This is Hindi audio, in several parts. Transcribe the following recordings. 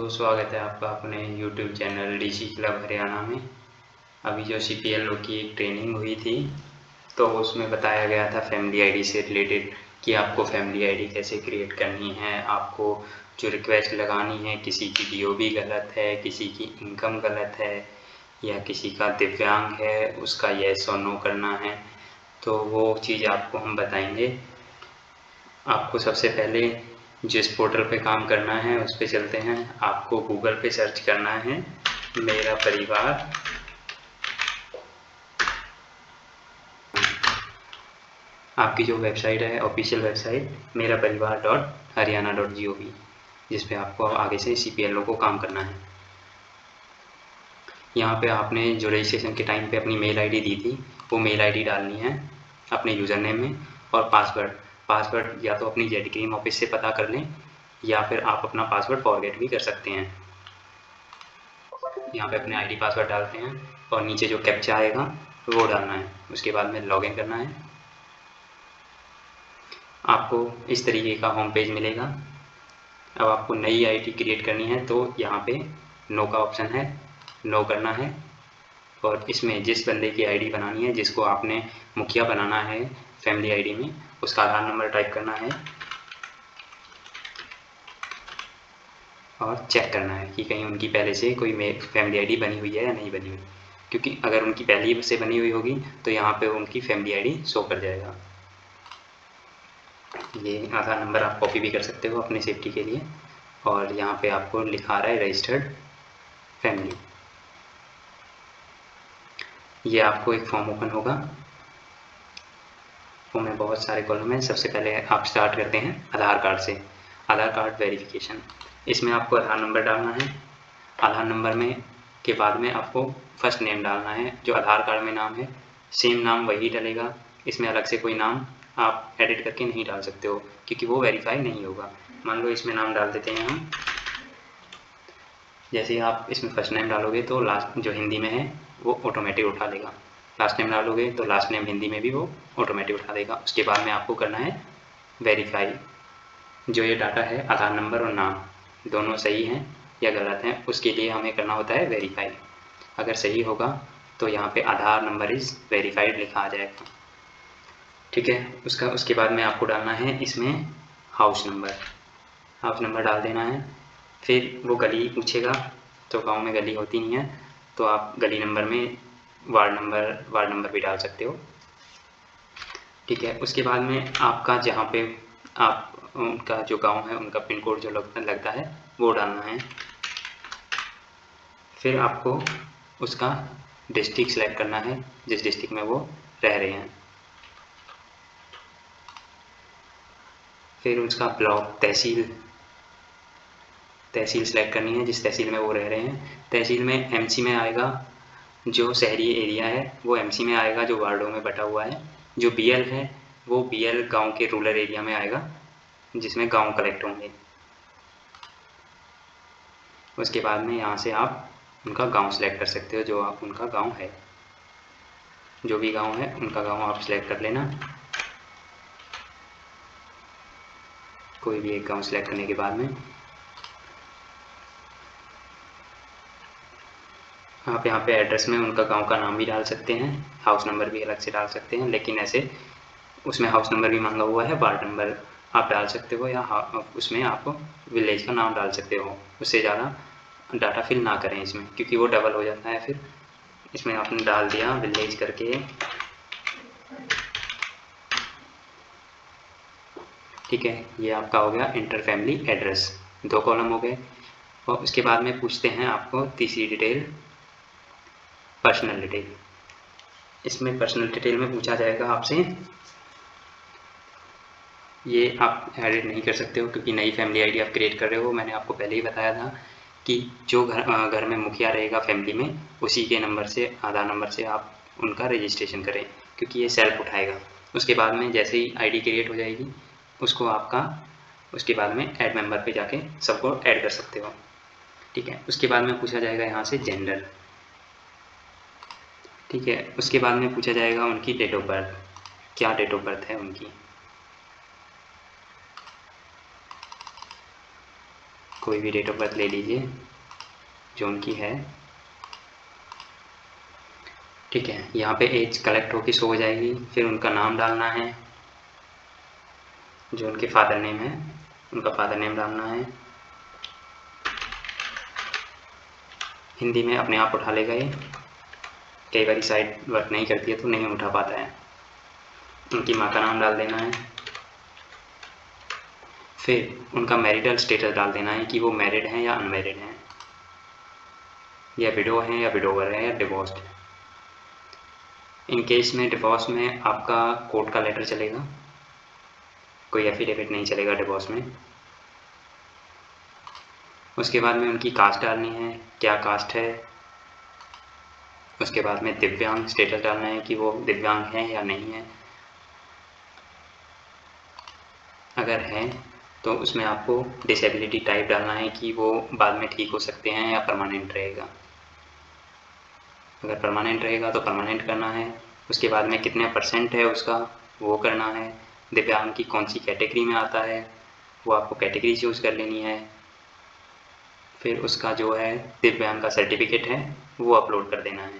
स्वागत है आपका अपने YouTube channel DC club Haryana में। अभी जो CPLO की एक ट्रेनिंग हुई थी तो उसमें बताया गया था फैमिली आईडी से रिलेटेड कि आपको फैमिली आईडी कैसे क्रिएट करनी है, आपको जो रिक्वेस्ट लगानी है, किसी की DOB गलत है, किसी की इनकम गलत है या किसी का दिव्यांग है उसका येस और नो करना है, तो वो चीज़ आपको हम बताएंगे। आपको सबसे पहले जिस पोर्टल पे काम करना है उस पे चलते हैं। आपको गूगल पे सर्च करना है मेरा परिवार, आपकी जो वेबसाइट है ऑफिशियल वेबसाइट मेरा परिवार .haryana.gov, जिस पे आपको आगे से CPLO को काम करना है। यहाँ पे आपने जो रजिस्ट्रेशन के टाइम पे अपनी मेल आईडी दी थी वो मेल आईडी डालनी है अपने यूज़र नेम में, और पासवर्ड या तो अपनी ZKM ऑफिस से पता कर लें या फिर आप अपना पासवर्ड फॉरगेट भी कर सकते हैं। यहाँ पे अपने आईडी पासवर्ड डालते हैं और नीचे जो कैप्चा आएगा वो डालना है। उसके बाद में लॉगिन करना है। आपको इस तरीके का होम पेज मिलेगा। अब आपको नई आईडी क्रिएट करनी है तो यहाँ पे नो का ऑप्शन है, नो करना है। और इसमें जिस बंदे की आईडी बनानी है, जिसको आपने मुखिया बनाना है फैमिली आईडी में, उसका आधार नंबर टाइप करना है और चेक करना है कि कहीं उनकी पहले से कोई फैमिली आईडी बनी हुई है या नहीं बनी हुई, क्योंकि अगर उनकी पहले से बनी हुई होगी तो यहाँ पे उनकी फैमिली आईडी शो कर जाएगा। ये आधार नंबर आप कॉपी भी कर सकते हो अपने सेफ्टी के लिए। और यहाँ पे आपको लिखा रहा है रजिस्टर्ड फैमिली। ये आपको एक फॉर्म ओपन होगा, फॉर्म में बहुत सारे कॉलम हैं। सबसे पहले आप स्टार्ट करते हैं आधार कार्ड से, आधार कार्ड वेरिफिकेशन। इसमें आपको आधार नंबर डालना है। आधार नंबर में के बाद में आपको फर्स्ट नेम डालना है, जो आधार कार्ड में नाम है सेम नाम वही डलेगा। इसमें अलग से कोई नाम आप एडिट करके नहीं डाल सकते हो क्योंकि वो वेरीफाई नहीं होगा। मान लो इसमें नाम डाल देते हैं हम, जैसे ही आप इसमें फर्स्ट नेम डालोगे तो लास्ट जो हिंदी में है वो ऑटोमेटिक उठा लेगा, लास्ट नेम डालोगे तो लास्ट नेम हिंदी में भी वो ऑटोमेटिक उठा देगा। उसके बाद में आपको करना है वेरीफाई। जो ये डाटा है आधार नंबर और नाम दोनों सही हैं या गलत हैं, उसके लिए हमें करना होता है वेरीफाई। अगर सही होगा तो यहाँ पे आधार नंबर इज़ वेरीफाइड लिखा आ जाएगा, ठीक है। उसके बाद में आपको डालना है इसमें हाउस नंबर डाल देना है। फिर वो गली पूछेगा, तो गांव में गली होती नहीं है तो आप गली नंबर में वार्ड नंबर भी डाल सकते हो, ठीक है। उसके बाद में आपका जहाँ पे आप उनका जो गांव है उनका पिन कोड जो लगता है वो डालना है। फिर आपको उसका डिस्ट्रिक्ट सेलेक्ट करना है जिस डिस्ट्रिक्ट में वो रह रहे हैं। फिर उसका ब्लॉक तहसील सेलेक्ट करनी है जिस तहसील में वो रह रहे हैं। तहसील में MC में आएगा, जो शहरी एरिया है वो MC में आएगा जो वार्डों में बटा हुआ है। जो BL है वो BL गांव के रूरल एरिया में आएगा जिसमें गांव कलेक्ट होंगे। उसके बाद में यहाँ से आप उनका गांव सेलेक्ट कर सकते हो, जो आप उनका गांव है, जो भी गांव है उनका गांव आप सेलेक्ट कर लेना। कोई भी एक गांव सेलेक्ट करने के बाद में आप यहाँ पे एड्रेस में उनका गांव का नाम भी डाल सकते हैं, हाउस नंबर भी अलग से डाल सकते हैं, लेकिन ऐसे उसमें हाउस नंबर भी मांगा हुआ है, वार्ड नंबर आप डाल सकते हो या उसमें आप विलेज का नाम डाल सकते हो। उससे ज़्यादा डाटा फिल ना करें इसमें क्योंकि वो डबल हो जाता है। फिर इसमें आपने डाल दिया विलेज करके, ठीक है। ये आपका हो गया इंटर फैमिली एड्रेस, 2 कॉलम हो गए। और उसके बाद में पूछते हैं आपको तीसरी डिटेल, पर्सनल डिटेल। इसमें पर्सनल डिटेल में पूछा जाएगा आपसे, ये आप एडिट नहीं कर सकते हो क्योंकि नई फैमिली आईडी आप क्रिएट कर रहे हो। मैंने आपको पहले ही बताया था कि जो घर में मुखिया रहेगा फैमिली में उसी के नंबर से, आधार नंबर से आप उनका रजिस्ट्रेशन करें क्योंकि ये सेल्फ उठाएगा। उसके बाद में जैसे ही आईडी क्रिएट हो जाएगी उसको उसके बाद में ऐड मेंबर पे जाके सबको ऐड कर सकते हो, ठीक है। उसके बाद में पूछा जाएगा यहाँ से जेंडर, ठीक है। उसके बाद में पूछा जाएगा उनकी डेट ऑफ बर्थ, क्या डेट ऑफ बर्थ है उनकी। कोई भी डेट ऑफ बर्थ ले लीजिए जो उनकी है। ठीक है, यहाँ पे एज कलेक्ट होकर शो हो जाएगी। फिर उनका नाम डालना है, जो उनके फादर नेम है उनका फादर नेम डालना है। हिंदी में अपने आप उठा लेगा ये, कई बार साइट वर्क नहीं करती है तो नहीं उठा पाता है। उनकी माँ का नाम डाल देना है। फिर उनका मैरिटल स्टेटस डाल देना है कि वो मैरिड हैं या अनमैरिड हैं, या विडो हैं या विडोवर है या डिवोर्स्ड है। इन केस में डिवोर्स में आपका कोर्ट का लेटर चलेगा, कोई एफिडेविट नहीं चलेगा डिवोर्स में। उसके बाद में उनकी कास्ट डालनी है, क्या कास्ट है। उसके बाद में दिव्यांग स्टेटस डालना है कि वो दिव्यांग हैं या नहीं है। अगर हैं तो उसमें आपको डिसेबिलिटी टाइप डालना है कि वो बाद में ठीक हो सकते हैं या परमानेंट रहेगा। अगर परमानेंट रहेगा तो परमानेंट करना है। उसके बाद में कितने % है उसका वो करना है। दिव्यांग की कौन सी कैटेगरी में आता है वो आपको कैटेगरी चूज़ कर लेनी है। फिर उसका जो है दिव्यांग का सर्टिफिकेट है वो अपलोड कर देना है।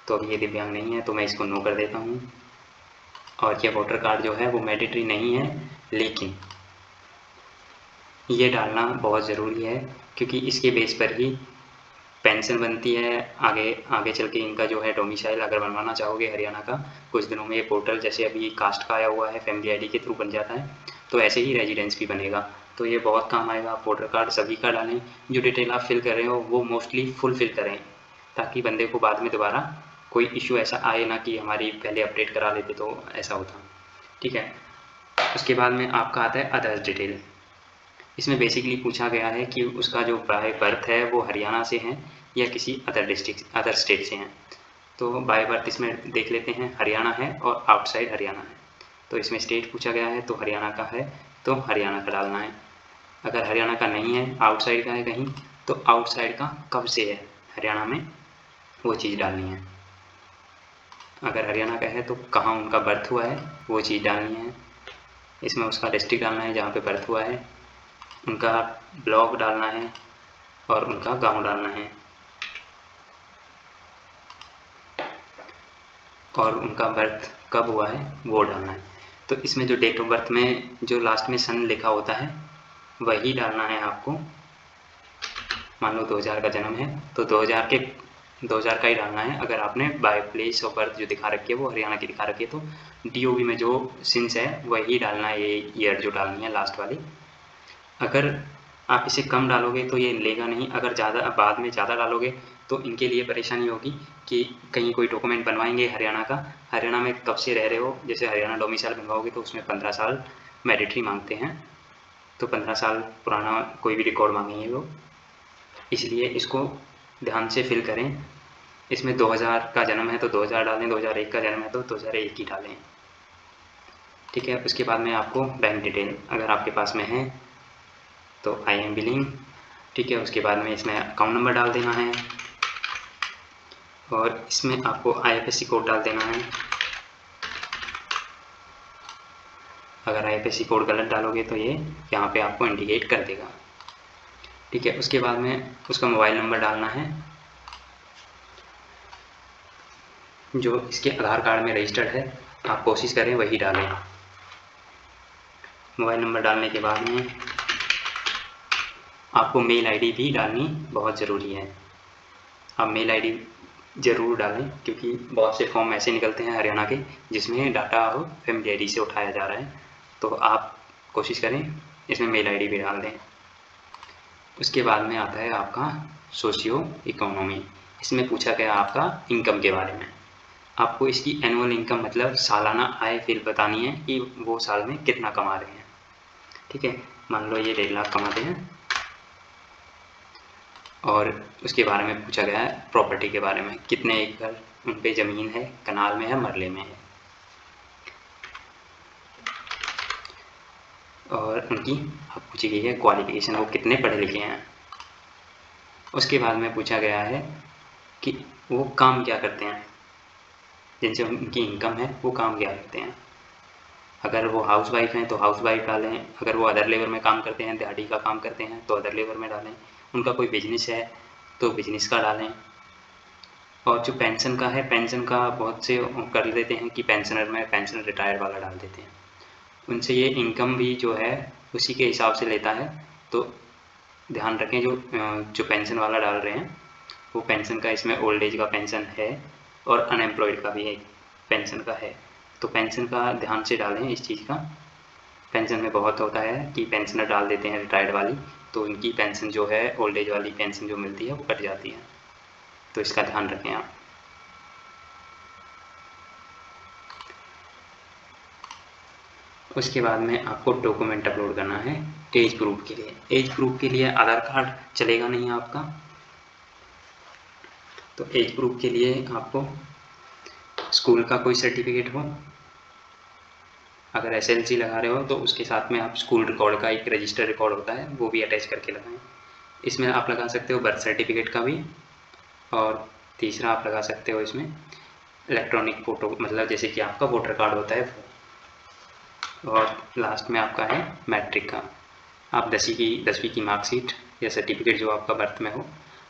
तो अभी ये दिव्यांग नहीं है तो मैं इसको नो कर देता हूँ। और ये वोटर कार्ड जो है वो मैंडेटरी नहीं है, लेकिन ये डालना बहुत ज़रूरी है क्योंकि इसके बेस पर ही पेंशन बनती है। आगे चल के इनका जो है डोमिसाइल अगर बनवाना चाहोगे हरियाणा का, कुछ दिनों में ये पोर्टल जैसे अभी कास्ट का आया हुआ है फैमिली आईडी के थ्रू बन जाता है, तो ऐसे ही रेजिडेंस भी बनेगा। तो ये बहुत काम आएगा। आप वोटर कार्ड सभी का डालें, जो डिटेल आप फिल कर रहे हो वो मोस्टली फुल फिल करें, ताकि बंदे को बाद में दोबारा कोई इशू ऐसा आए ना कि हमारी पहले अपडेट करा लेते तो ऐसा होता। ठीक है, उसके बाद में आपका आता है अदर्स डिटेल। इसमें बेसिकली पूछा गया है कि उसका जो बाय बर्थ है वो हरियाणा से है या किसी अदर स्टेट से हैं। तो बाय बर्थ इसमें देख लेते हैं, हरियाणा है और आउटसाइड हरियाणा है। तो इसमें स्टेट पूछा गया है तो हरियाणा का है तो हरियाणा का डालना है। अगर हरियाणा का नहीं है, आउटसाइड का है कहीं, तो आउटसाइड का कब से है हरियाणा में वो चीज़ डालनी है। अगर हरियाणा का है तो कहाँ उनका बर्थ हुआ है वो चीज़ डालनी है। इसमें उसका डिस्ट्रिक्ट डालना है जहाँ पे बर्थ हुआ है, उनका ब्लॉक डालना है और उनका गांव डालना है, और उनका बर्थ कब हुआ है वो डालना है। तो इसमें जो डेट ऑफ बर्थ में जो लास्ट में सन लिखा होता है वही डालना है आपको। मान लो 2000 का जन्म है तो 2000 का ही डालना है। अगर आपने बाय प्लेस ऑफ बर्थ जो दिखा रखी है वो हरियाणा की दिखा रखी है तो DOB में जो सिंस है वही डालना है, ये ईयर जो डालनी है लास्ट वाली। अगर आप इसे कम डालोगे तो ये लेगा नहीं, अगर ज़्यादा बाद में ज़्यादा डालोगे तो इनके लिए परेशानी होगी कि कहीं कोई डॉक्यूमेंट बनवाएंगे हरियाणा का, हरियाणा में कब से रह रहे हो, जैसे हरियाणा डोमिसाइल बनवाओगे तो उसमें 15 साल मैंडेटरी मांगते हैं, तो 15 साल पुराना कोई भी रिकॉर्ड मांगेंगे वो, इसलिए इसको ध्यान से फिल करें। इसमें 2000 का जन्म है तो 2000 डालें, 2001 का जन्म है तो 2001 ही डालें। ठीक है, उसके बाद में आपको बैंक डिटेल अगर आपके पास में है तो IM बिलिंग। ठीक है, उसके बाद में इसमें अकाउंट नंबर डाल देना है और इसमें आपको IFSC कोड डाल देना है। अगर IFSC कोड गलत डालोगे तो ये यहाँ पे आपको इंडिकेट कर देगा। ठीक है, उसके बाद में उसका मोबाइल नंबर डालना है जो इसके आधार कार्ड में रजिस्टर्ड है, आप कोशिश करें वही डालें। मोबाइल नंबर डालने के बाद में आपको मेल ID भी डालनी बहुत ज़रूरी है। आप मेल ID ज़रूर डालें क्योंकि बहुत से फॉर्म ऐसे निकलते हैं हरियाणा के जिसमें डाटा फैमिली ID से उठाया जा रहा है, तो आप कोशिश करें इसमें मेल ID भी डाल दें। उसके बाद में आता है आपका सोशियो इकोनॉमी। इसमें पूछा गया आपका इनकम के बारे में। आपको इसकी एनुअल इनकम मतलब सालाना आय फिर बतानी है कि वो साल में कितना कमा रहे हैं। ठीक है, मान लो ये 1.5 लाख कमाते हैं और उसके बारे में पूछा गया है प्रॉपर्टी के बारे में, कितने एकड़ उन पे ज़मीन है, कनाल में है, मरले में है, और उनकी अब पूछी गई है क्वालिफिकेशन, वो कितने पढ़े लिखे हैं। उसके बाद में पूछा गया है कि वो काम क्या करते हैं, जिनसे उनकी इनकम है वो काम क्या करते हैं। अगर वो हाउस वाइफ हैं तो हाउस वाइफ डालें, अगर वो अदर लेबर में काम करते हैं, दिहाड़ी का काम करते हैं तो अदर लेबर में डालें, उनका कोई बिजनेस है तो बिजनेस का डालें। और जो पेंशन का है, पेंशन का बहुत से कर देते हैं कि पेंशनर में पेंशन रिटायर वाला डाल देते हैं, उनसे ये इनकम भी जो है उसी के हिसाब से लेता है। तो ध्यान रखें जो पेंशन वाला डाल रहे हैं वो पेंशन का इसमें ओल्ड एज का पेंशन है और अनएम्प्लॉयड का भी एक पेंशन का है, तो पेंशन का ध्यान से डालें इस चीज़ का। पेंशन में बहुत होता है कि पेंशनर डाल देते हैं रिटायर्ड वाली, तो उनकी पेंशन जो है ओल्ड एज वाली पेंशन जो मिलती है वो कट जाती है, तो इसका ध्यान रखें आप। उसके बाद में आपको डॉक्यूमेंट अपलोड करना है एज प्रूफ के लिए। एज प्रूफ के लिए आधार कार्ड चलेगा नहीं आपका, तो एज प्रूफ के लिए आपको स्कूल का कोई सर्टिफिकेट हो, अगर SLC लगा रहे हो तो उसके साथ में आप स्कूल रिकॉर्ड का एक रजिस्टर रिकॉर्ड होता है वो भी अटैच करके लगाएं। इसमें आप लगा सकते हो बर्थ सर्टिफिकेट का भी, और तीसरा आप लगा सकते हो इसमें इलेक्ट्रॉनिक फ़ोटो, मतलब जैसे कि आपका वोटर कार्ड होता है वो, और लास्ट में आपका है मैट्रिक का, आप 10वीं की मार्कशीट या सर्टिफिकेट जो आपका बर्थ में हो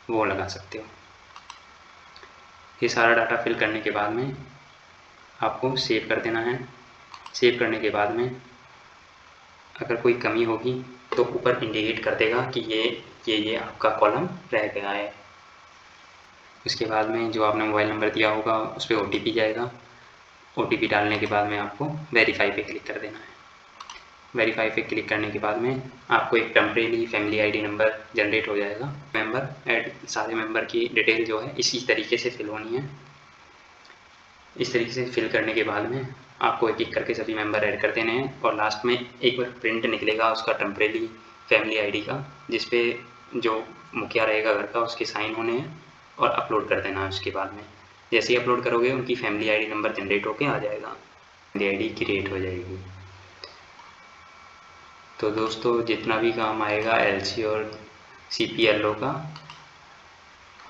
वो लगा सकते हो। ये सारा डाटा फिल करने के बाद में आपको सेव कर देना है। सेव करने के बाद में अगर कोई कमी होगी तो ऊपर इंडिकेट कर देगा कि ये आपका कॉलम रह गया है। उसके बाद में जो आपने मोबाइल नंबर दिया होगा उस पर OTP जाएगा। OTP डालने के बाद में आपको वेरीफाई पे क्लिक कर देना है। वेरीफाई पे क्लिक करने के बाद में आपको एक temporary family ID number generate हो जाएगा। सारे मेंबर की डिटेल जो है इसी तरीके से फिल होनी है। इस तरीके से फिल करने के बाद में आपको एक एक करके सभी मेंबर ऐड कर देने हैं, और लास्ट में एक बार प्रिंट निकलेगा उसका टेम्परेरी फैमिली ID का, जिस पे जो मुखिया रहेगा घर का उसके साइन होने हैं, और अपलोड कर देना है। उसके बाद में जैसे ही अपलोड करोगे उनकी फैमिली ID नंबर जनरेट होके आ जाएगा, फैमिली ID क्रिएट हो जाएगी। तो दोस्तों जितना भी काम आएगा LC और CPLO का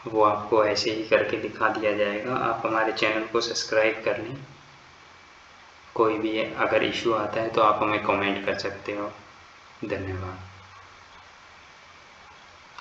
वो आपको ऐसे ही करके दिखा दिया जाएगा। आप हमारे चैनल को सब्सक्राइब कर लें। कोई भी अगर इशू आता है तो आप हमें कमेंट कर सकते हो। धन्यवाद।